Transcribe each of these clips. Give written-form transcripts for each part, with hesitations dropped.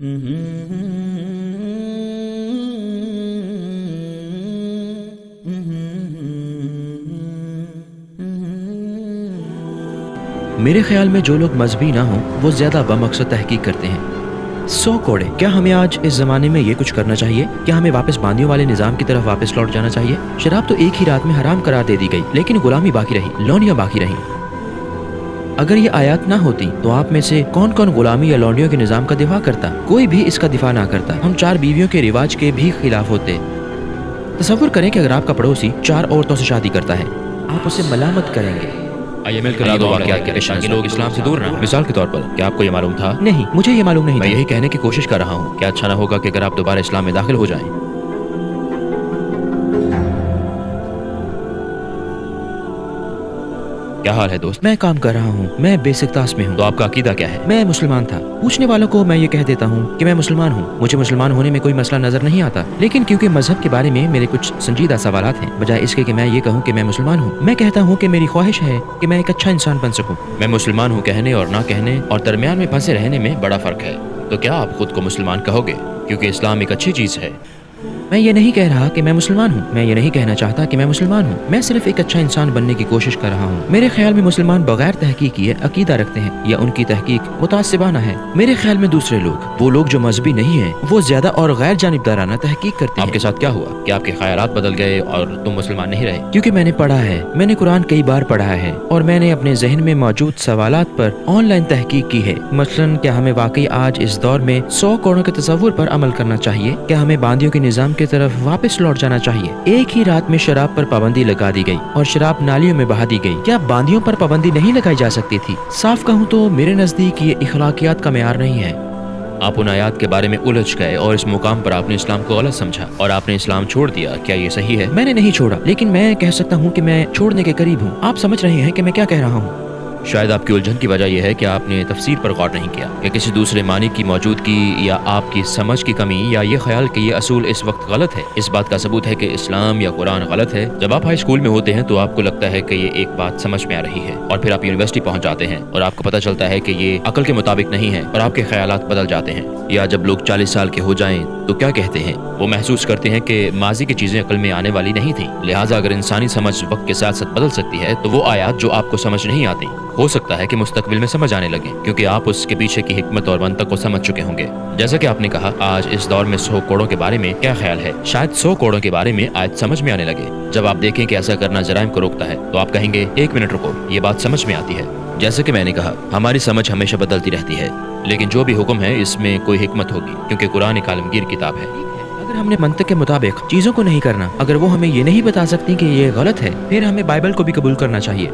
میرے خیال میں جو لوگ مذہبی نہ ہوں وہ زیادہ بمقصد تحقیق کرتے ہیں۔ 100 کوڑے، کیا ہمیں آج اس زمانے میں یہ کچھ کرنا چاہیے؟ کیا ہمیں واپس باندیوں والے نظام کی طرف واپس لوٹ جانا چاہیے؟ شراب تو ایک ہی رات میں حرام قرار دے دی گئی، لیکن غلامی باقی رہی، لونڈیاں باقی رہیں۔ اگر یہ آیات نہ ہوتی تو آپ میں سے کون کون غلامی یا لونڈیوں کے نظام کا دفاع کرتا؟ کوئی بھی اس کا دفاع نہ کرتا۔ ہم 4 بیویوں کے رواج کے بھی خلاف ہوتے۔ تصور کریں کہ اگر آپ کا پڑوسی 4 عورتوں سے شادی کرتا ہے، آپ اسے ملامت کریں گے۔ آئیے مل کر دو واقعات کے کہ لوگ اسلام سے دور رہیں۔ مثال کے طور پر، کیا آپ کو یہ معلوم تھا؟ نہیں، مجھے یہ معلوم نہیں میں تھا۔ یہی کہنے کی کوشش کر رہا ہوں، کیا اچھا نہ ہوگا کہ اگر آپ دوبارہ اسلام میں داخل ہو جائیں؟ کیا حال ہے دوست؟ میں کام کر رہا ہوں، میں بیسک تاس میں ہوں۔ تو آپ کا عقیدہ کیا ہے؟ میں مسلمان تھا۔ پوچھنے والوں کو میں یہ کہہ دیتا ہوں کہ میں مسلمان ہوں۔ مجھے مسلمان ہونے میں کوئی مسئلہ نظر نہیں آتا، لیکن کیونکہ مذہب کے بارے میں میرے کچھ سنجیدہ سوالات ہیں، بجائے اس کے کہ میں یہ کہوں کہ میں مسلمان ہوں، میں کہتا ہوں کہ میری خواہش ہے کہ میں ایک اچھا انسان بن سکوں۔ میں مسلمان ہوں کہنے اور نہ کہنے اور درمیان میں پھنسے رہنے میں بڑا فرق ہے۔ تو کیا آپ خود کو مسلمان کہو گے؟ کیونکہ اسلام ایک اچھی چیز ہے۔ میں یہ نہیں کہہ رہا کہ میں مسلمان ہوں، میں یہ نہیں کہنا چاہتا کہ میں مسلمان ہوں، میں صرف ایک اچھا انسان بننے کی کوشش کر رہا ہوں۔ میرے خیال میں مسلمان بغیر تحقیق کیے عقیدہ رکھتے ہیں یا ان کی تحقیق متعصبانہ ہے۔ میرے خیال میں دوسرے لوگ، وہ لوگ جو مذہبی نہیں ہیں، وہ زیادہ اور غیر جانبدارانہ تحقیق کرتے ہیں۔ آپ کے ساتھ کیا ہوا کہ آپ کے خیالات بدل گئے اور تم مسلمان نہیں رہے؟ کیونکہ میں نے پڑھا ہے، میں نے قرآن کئی بار پڑھا ہے اور میں نے اپنے ذہن میں موجود سوالات پر آن لائن تحقیق کی ہے۔ مثلاً کیا ہمیں واقعی آج اس دور میں 100 کوڑوں کے تصور پر عمل کرنا چاہیے؟ کیا ہمیں باندیوں کے نظام کی طرف واپس لوٹ جانا چاہیے؟ ایک ہی رات میں شراب پر پابندی لگا دی گئی اور شراب نالیوں میں بہا دی گئی، کیا باندیوں پر پابندی نہیں لگائی جا سکتی تھی؟ صاف کہوں تو میرے نزدیک یہ اخلاقیات کا معیار نہیں ہے۔ آپ ان آیات کے بارے میں الجھ گئے اور اس مقام پر آپ نے اسلام کو غلط سمجھا اور آپ نے اسلام چھوڑ دیا، کیا یہ صحیح ہے؟ میں نے نہیں چھوڑا، لیکن میں کہہ سکتا ہوں کہ میں چھوڑنے کے قریب ہوں۔ آپ سمجھ رہے ہیں کہ میں کیا کہہ رہا ہوں؟ شاید آپ کی الجھن کی وجہ یہ ہے کہ آپ نے تفسیر پر غور نہیں کیا، یا کسی دوسرے معنی کی موجودگی، یا آپ کی سمجھ کی کمی، یا یہ خیال کہ یہ اصول اس وقت غلط ہے۔ اس بات کا ثبوت ہے کہ اسلام یا قرآن غلط ہے جب آپ ہائی اسکول میں ہوتے ہیں تو آپ کو لگتا ہے کہ یہ ایک بات سمجھ میں آ رہی ہے، اور پھر آپ یونیورسٹی پہنچ جاتے ہیں اور آپ کو پتہ چلتا ہے کہ یہ عقل کے مطابق نہیں ہے اور آپ کے خیالات بدل جاتے ہیں۔ یا جب لوگ 40 سال کے ہو جائیں تو کیا کہتے ہیں؟ وہ محسوس کرتے ہیں کہ ماضی کی چیزیں عقل میں آنے والی نہیں تھیں، لہٰذا اگر انسانی سمجھ وقت کے ساتھ ساتھ بدل سکتی ہے تو وہ آیات جو آپ کو سمجھ نہیں آتی ہو سکتا ہے کہ مستقبل میں سمجھ آنے لگے، کیونکہ آپ اس کے پیچھے کی حکمت اور منطق کو سمجھ چکے ہوں گے۔ جیسا کہ آپ نے کہا، آج اس دور میں 100 کوڑوں کے بارے میں کیا خیال ہے؟ شاید 100 کوڑوں کے بارے میں آج سمجھ میں آنے لگے۔ جب آپ دیکھیں کہ ایسا کرنا جرائم کو روکتا ہے تو آپ کہیں گے 1 منٹ رکو، یہ بات سمجھ میں آتی ہے۔ جیسا کہ میں نے کہا، ہماری سمجھ ہمیشہ بدلتی رہتی ہے، لیکن جو بھی حکم ہے اس میں کوئی حکمت ہوگی، کیونکہ قرآن ایک عالمگیر کتاب ہے۔ اگر ہم نے منطق کے مطابق چیزوں کو نہیں کرنا، اگر وہ ہمیں یہ نہیں بتا سکتی کہ یہ غلط ہے، پھر ہمیں بائبل کو بھی قبول کرنا چاہیے۔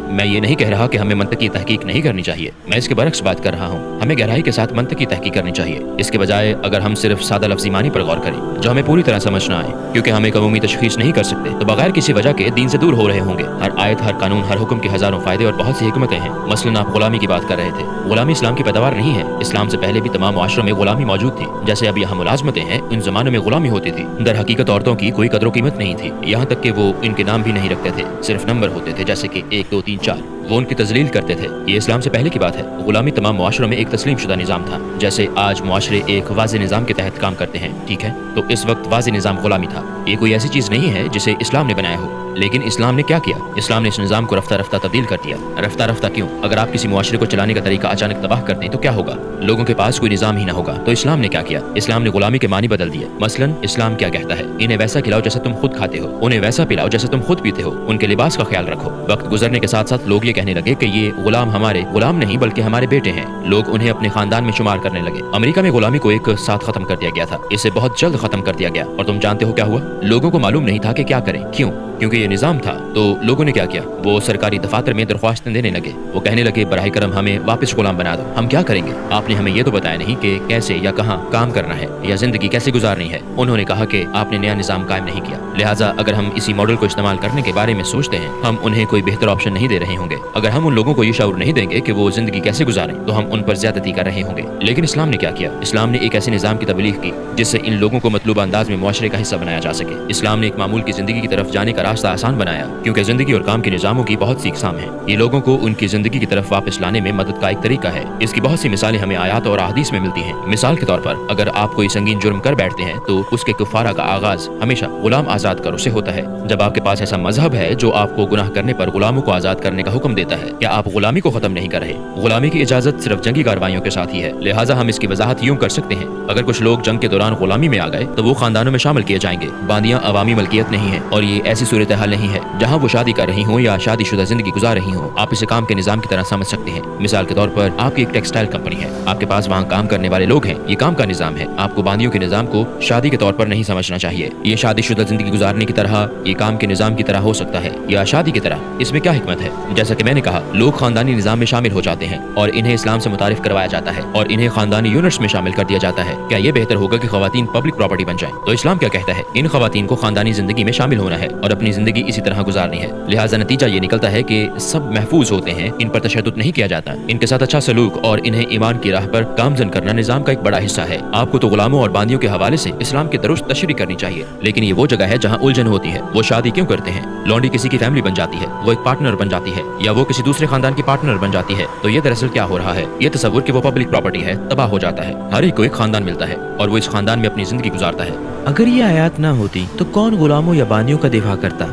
میں یہ نہیں کہہ رہا کہ ہمیں منطقی تحقیق نہیں کرنی چاہیے، میں اس کے برعکس بات کر رہا ہوں۔ ہمیں گہرائی کے ساتھ منطقی تحقیق کرنی چاہیے، اس کے بجائے اگر ہم صرف سادہ لفظی معنی پر غور کریں جو ہمیں پوری طرح سمجھ نہ آئے، کیونکہ ہم ایک عمومی تشخیص نہیں کر سکتے تو بغیر کسی وجہ کے دین سے دور ہو رہے ہوں گے۔ ہر آیت، ہر قانون، ہر حکم کے ہزاروں فائدے اور بہت سی حکمتیں ہیں۔ مثلاً آپ غلامی کی بات کر رہے تھے، غلامی اسلام کی پیداوار نہیں ہے۔ اسلام سے پہلے بھی تمام معاشروں میں غلامی موجود تھی، جیسے اب یہاں ملازمتیں ہیں، ان زمانوں میں غلامی ہوتی تھی۔ در حقیقت عورتوں کی کوئی قدر و قیمت نہیں تھی، یہاں تک کہ وہ ان کے نام بھی نہیں رکھتے تھے، صرف نمبر ہوتے تھے، جیسے کہ 1 2 3 4۔ وہ ان کی تذلیل کرتے تھے۔ یہ اسلام سے پہلے کی بات ہے۔ غلامی تمام معاشروں میں ایک تسلیم شدہ نظام تھا، جیسے آج معاشرے ایک واضح نظام کے تحت کام کرتے ہیں، ٹھیک ہے؟ تو اس وقت واضح نظام غلامی تھا۔ یہ کوئی ایسی چیز نہیں ہے جسے اسلام نے بنایا ہو، لیکن اسلام نے کیا کیا؟ اسلام نے اس نظام کو رفتہ رفتہ تبدیل کر دیا۔ رفتہ رفتہ کیوں؟ اگر آپ کسی معاشرے کو چلانے کا طریقہ اچانک تباہ کر دیں تو کیا ہوگا؟ لوگوں کے پاس کوئی نظام ہی نہ ہوگا۔ تو اسلام نے کیا کیا؟ اسلام نے غلامی کے معنی بدل دیے۔ مثلاً اسلام کیا کہتا ہے؟ انہیں ویسا کھلاؤ جیسا تم خود کھاتے ہو، انہیں ویسا پلاؤ جیسا تم خود پیتے ہو، ان کے لباس کا خیال رکھو۔ وقت گزرنے کے ساتھ ساتھ لوگ یہ کہنے لگے کہ یہ غلام ہمارے غلام نہیں بلکہ ہمارے بیٹے ہیں۔ لوگ انہیں اپنے خاندان میں شمار کرنے لگے۔ امریکہ میں غلامی کو ایک ساتھ ختم کر دیا گیا تھا، اسے بہت جلد ختم کر دیا گیا، اور تم جانتے ہو کیا ہوا؟ لوگوں کو معلوم نہیں تھا کہ کیا کریں۔ کیوں؟ کیونکہ یہ نظام تھا۔ تو لوگوں نے کیا کیا؟ وہ سرکاری دفاتر میں درخواستیں دینے لگے۔ وہ کہنے لگے براہ کرم ہمیں واپس غلام بنا دو۔ ہم کیا کریں گے؟ آپ نے ہمیں یہ تو بتایا نہیں کہ کیسے یا کہاں کام کرنا ہے یا زندگی کیسے گزارنی ہے۔ انہوں نے کہا کہ آپ نے نیا نظام قائم نہیں کیا، لہٰذا اگر ہم اسی ماڈل کو استعمال کرنے کے بارے میں سوچتے ہیں، ہم انہیں کوئی بہتر آپشن نہیں دے رہے ہوں گے۔ اگر ہم ان لوگوں کو یہ شعور نہیں دیں گے کہ وہ زندگی کیسے گزاریں تو ہم ان پر زیادتی کر رہے ہوں گے۔ لیکن اسلام نے کیا کیا؟ اسلام نے ایک ایسے نظام کی تبلیغ کی جس سے ان لوگوں کو مطلوبہ انداز میں معاشرے کا حصہ بنایا جا سکے۔ اسلام نے ایک معمول کی زندگی کی طرف جانے کا रास्ता आसान बनाया, क्योंकि जिंदगी और काम के निजामों की बहुत सी इकसाम है। ये लोगों को उनकी जिंदगी की तरफ वापस लाने में मदद का एक तरीका है। इसकी बहुत सी मिसालें हमें आयात और अहादीस में मिलती हैं। मिसाल के तौर पर, अगर आप कोई संगीन जुर्म कर बैठते हैं तो उसके कुफारा का आगाज हमेशा गुलाम आजाद करो से होता है। जब आपके पास ऐसा मजहब है जो आपको गुनाह करने पर गुलामों को आजाद करने का हुक्म देता है, क्या आप गुलामी को खत्म नहीं कर रहे? गुलामी की इजाजत सिर्फ जंगी कार्रवाइयों के साथ ही है। लिहाजा हम इसकी वजाहत यूं कर सकते हैं, अगर कुछ लोग जंग के दौरान गुलामी में आ गए तो वो खानदानों में शामिल किए जाएंगे। बांदियां अवामी मलकियत नहीं है और ये ऐसी सूरत हाल नहीं है जहाँ वो शादी कर रही हो या शादीशुदा जिंदगी गुजार रही हो। आप इसे काम के निजाम की तरह समझ सकते हैं। मिसाल के तौर पर, आपकी एक टेक्सटाइल कंपनी है, आपके पास वहाँ काम करने वाले लोग हैं, ये काम का निजाम है। आपको बांदियों के निजाम को शादी के तौर पर नहीं समझना चाहिए। ये शादीशुदा जिंदगी गुजारने की तरह, ये काम के निजाम की तरह हो सकता है या शादी की तरह। इसमें क्या हिकमत है? जैसा कि मैंने कहा, लोग खानदानी निजाम में शामिल हो जाते हैं और इन्हें इस्लाम से मुतारिफ करवाया जाता है और इन्हें खानदानी यूनिट्स में शामिल कर दिया जाता है। क्या ये बेहतर होगा कि खवातीन पब्लिक प्रॉपर्टी बन जाएं? तो इस्लाम क्या कहता है? इन खवातीन को खानदानी जिंदगी में शामिल होना है और अपनी जिंदगी इसी तरह गुजारनी है। लिहाजा नतीजा ये निकलता है कि सब महफूज होते हैं, इन पर तशद्दुद नहीं किया जाता, इनके साथ अच्छा सलूक और इन्हें ईमान की राह पर गामजन करना निजाम का एक बड़ा हिस्सा है। आपको तो गुलामों और बांदियों के हवाले से इस्लाम की दुरुस्त तशरीह करनी चाहिए, लेकिन ये वो जगह है जहाँ उलझन होती है। वो शादी क्यों करते हैं? लौंडी किसी की फैमिली बन जाती है, वो एक पार्टनर बन जाती है, या वो किसी दूसरे खानदान की पार्टनर बन जाती है। तो ये दरअसल क्या हो रहा है? ये तस्वुर कि वो पब्लिक प्रॉपर्टी है तबाह हो जाता है। हर एक को एक खानदान मिलता है और वो इस खानदान में अपनी जिंदगी गुजारता है। अगर ये आयत ना होती तो कौन गुलामों या बानियों का दिफा करता?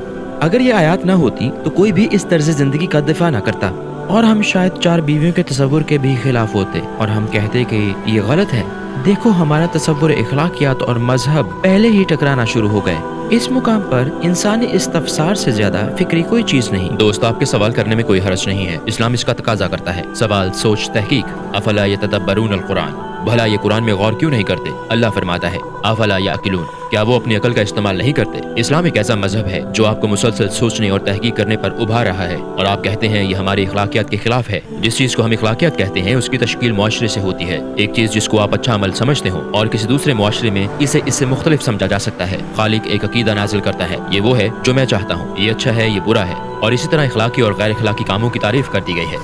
अगर ये आयत ना होती तो कोई भी इस तर्ज जिंदगी का दिफा ना करता और हम शायद 4 बीवियों के तस्वुर के भी खिलाफ होते और हम कहते कि ये गलत है। देखो, हमारा तस्वुर, इखलाकियात और मजहब पहले ही टकराना शुरू हो गए। इस मुकाम पर इंसानी इस्तफसार से ज्यादा फिक्री कोई चीज नहीं। दोस्त, आपके सवाल करने में कोई हर्ज नहीं है। इस्लाम इसका तकाजा करता है। सवाल, सोच, तहकीक। अफला यतदब्बरून अल कुरान, भला ये कुरान में गौर क्यों नहीं करते? अल्लाह फरमाता है, अफला याकिलून, क्या वो अपनी अकल का इस्तेमाल नहीं करते? इस्लाम एक ऐसा मजहब है जो आपको मुसलसल सोचने और तहकीक करने पर उभार रहा है और आप कहते हैं ये हमारी इखलाकियात के खिलाफ है। जिस चीज को हम इखलाकियात कहते हैं उसकी तश्कील मुआशरे से होती है। एक चीज जिसको आप अच्छा अमल समझते हो और किसी दूसरे मुआशरे में इसे इससे मुख्तलिफ समझा जा सकता है। खालिक एक अकीदा नाजिल करता है, ये वो है जो मैं चाहता हूँ, ये अच्छा है, ये बुरा है, और इसी तरह इखलाकी और गैर इखलाकी कामों की तारीफ कर दी गई है।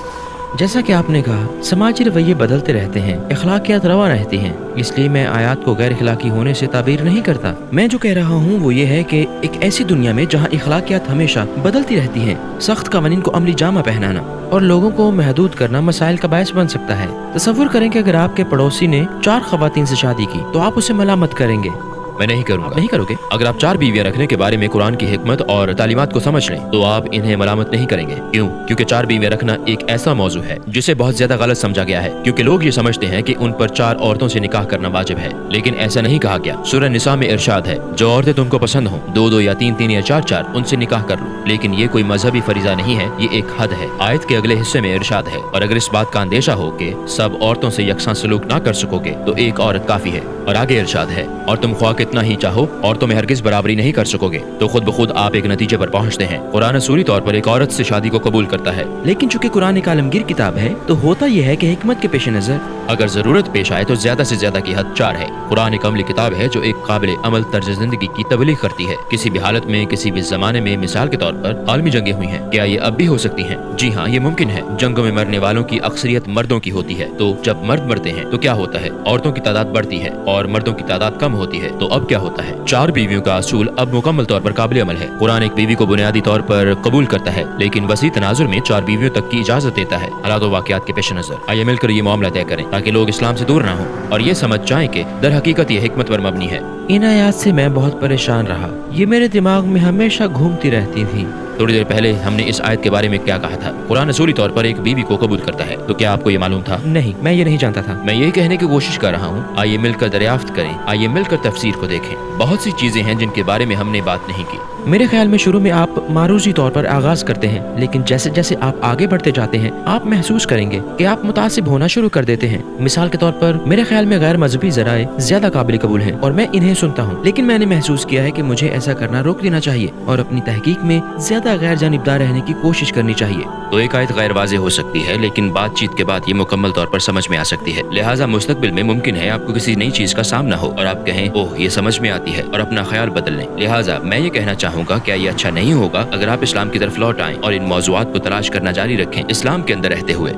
जैसा कि आपने कहा, समाजी रवैये बदलते रहते हैं, इखलाकियात रवा रहती हैं, इसलिए मैं आयत को गैर इखलाकी होने से ताबीर नहीं करता। मैं जो कह रहा हूँ वो ये है कि एक ऐसी दुनिया में जहाँ इखलाकियात हमेशा बदलती रहती हैं, सख्त कवानीन को अमली जामा पहनाना और लोगों को महदूद करना मसाइल का बायस बन सकता है। तसव्वुर करें कि अगर आपके पड़ोसी ने 4 खवातीन से शादी की तो आप उसे मलामत करेंगे। मैं नहीं करूँगा। नहीं करोगे? अगर आप 4 बीवियां रखने के बारे में कुरान की हिकमत और तालीमात को समझ लें तो आप इन्हें मलामत नहीं करेंगे। क्यों? क्योंकि 4 बीवियां रखना एक ऐसा मौजू है जिसे बहुत ज्यादा गलत समझा गया है, क्योंकि लोग ये समझते हैं कि उन पर 4 औरतों से निकाह करना वाजिब है, लेकिन ऐसा नहीं कहा गया। सूरह निसा में इरशाद है, जो औरतें तुमको पसंद हो, 2-2 या 3-3 या 4-4 उनसे निकाह कर लो, लेकिन ये कोई मजहबी फरीजा नहीं है, ये एक हद है। आयत के अगले हिस्से में इरशाद है, और अगर इस बात का अंदेशा हो कि सब औरतों से यकसां सलूक ना कर सकोगे तो एक औरत काफी है। और आगे इरशाद है, और तुम ख्वाह कितना ही चाहो औरतों में हरगिज बराबरी नहीं कर सकोगे। तो खुद ब खुद आप एक नतीजे पर पहुंचते हैं। कुरान असूली तौर पर एक औरत से शादी को कबूल करता है, लेकिन चूंकि कुरान एक आलमगीर किताब है तो होता यह है कि हिकमत के पेश नजर अगर जरूरत पेश आए तो ज्यादा से ज्यादा की हद 4 है। कुरान एक अमली किताब है जो एक काबिल अमल तर्ज जिंदगी की तबलीग करती है। किसी भी हालत में, किसी भी जमाने में, मिसाल के तौर पर आलमी जंगें हुई हैं, क्या ये अब भी हो सकती हैं? जी हाँ, ये मुमकिन है। जंगों में मरने वालों की अक्सरियत मर्दों की होती है, तो जब मर्द मरते हैं तो क्या होता है? औरतों की तादाद बढ़ती है और मर्दों की तादाद कम होती है। तो अब क्या होता है? 4 बीवियों का असूल अब मुकम्मल तौर पर काबिल अमल है। कुरान एक बीवी को बुनियादी तौर पर कबूल करता है, लेकिन वसी तनाजुर में 4 बीवियों तक की इजाजत देता है। हालात व वाक़ियात के पेश नजर आइए मिलकर ये मामला तय करें ताकि लोग इस्लाम से दूर ना हो और ये समझ जाएं कि दर हकीकत ये हिकमत पर मबनी है। इन आयात से मैं बहुत परेशान रहा, ये मेरे दिमाग में हमेशा घूमती रहती थी। थोड़ी देर पहले हमने इस आयत के बारे में क्या कहा था? कुरान असूली तौर पर एक बीवी को कबूल करता है, तो क्या आपको ये मालूम था? नहीं, मैं ये नहीं जानता था। मैं यही कहने की कोशिश कर रहा हूँ, आइए मिलकर दरियाफ्त करें, आइए मिलकर तफसीर को देखें। बहुत सी चीजें हैं जिनके बारे में हमने बात नहीं की। मेरे ख्याल में शुरू में आप मारूजी तौर पर आगाज करते हैं, लेकिन जैसे जैसे आप आगे बढ़ते जाते हैं आप महसूस करेंगे कि आप मुतासिब होना शुरू कर देते हैं। मिसाल के तौर पर मेरे ख्याल में गैर मजहबी जराए ज्यादा काबिल कबूल हैं और मैं इन्हें सुनता हूँ, लेकिन मैंने महसूस किया है कि मुझे ऐसा करना रोक देना चाहिए और अपनी तहकीक में ज्यादा गैर जानिबदार रहने की कोशिश करनी चाहिए। तो एक आयत गैर वाज़ेह हो सकती है, लेकिन बातचीत के बाद ये मुकम्मल तौर पर समझ में आ सकती है। लिहाजा मुस्तकबिल में मुमकिन है आपको किसी नई चीज का सामना हो और आप कहें, ओह ये समझ में आती है, और अपना ख्याल बदल लें। लिहाजा मैं ये कहना चाहूँगा, क्या ये अच्छा नहीं होगा अगर आप इस्लाम की तरफ लौट आएं और इन मौज़ूआत को तलाश करना जारी रखें इस्लाम के अंदर रहते हुए?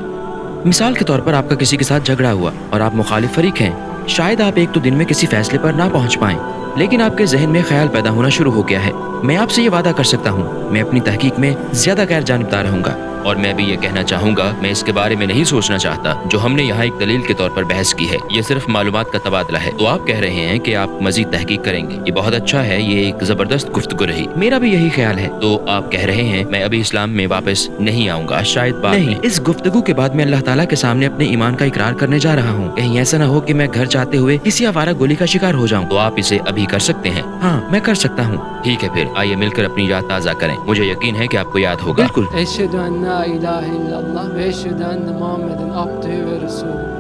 मिसाल के तौर पर आपका किसी के साथ झगड़ा हुआ और आप मुखालिफ फरीक हैं, शायद आप एक दो दिन में किसी फैसले पर ना पहुंच पाएं, लेकिन आपके जहन में ख्याल पैदा होना शुरू हो गया है। मैं आपसे ये वादा कर सकता हूँ, मैं अपनी तहकीक में ज्यादा गैर जानिबदार रहूंगा। और मैं भी ये कहना चाहूंगा, मैं इसके बारे में नहीं सोचना चाहता जो हमने यहाँ एक दलील के तौर पर बहस की है। ये सिर्फ मालूमात का तबादला है। तो आप कह रहे हैं कि आप मजीद तहकीक करेंगे, ये बहुत अच्छा है, ये एक जबरदस्त गुफ्तगू रही। मेरा भी यही ख्याल है। तो आप कह रहे हैं मैं अभी इस्लाम में वापस नहीं आऊंगा, शायद बाद नहीं, में। इस गुफ्तगू के बाद मैं अल्लाह ताला के सामने अपने ईमान का इकरार करने जा रहा हूँ। कहीं ऐसा ना हो कि मैं घर जाते हुए किसी आवारा गोली का शिकार हो जाऊँ। तो आप इसे अभी कर सकते हैं। हाँ, मैं कर सकता हूँ। ठीक है, फिर आइए मिलकर अपनी याद ताज़ा करें। मुझे यकीन है कि आपको याद होगा। बिल्कुल। أشهد أن لا إله إلا الله وأشهد أن محمدا عبده ورسوله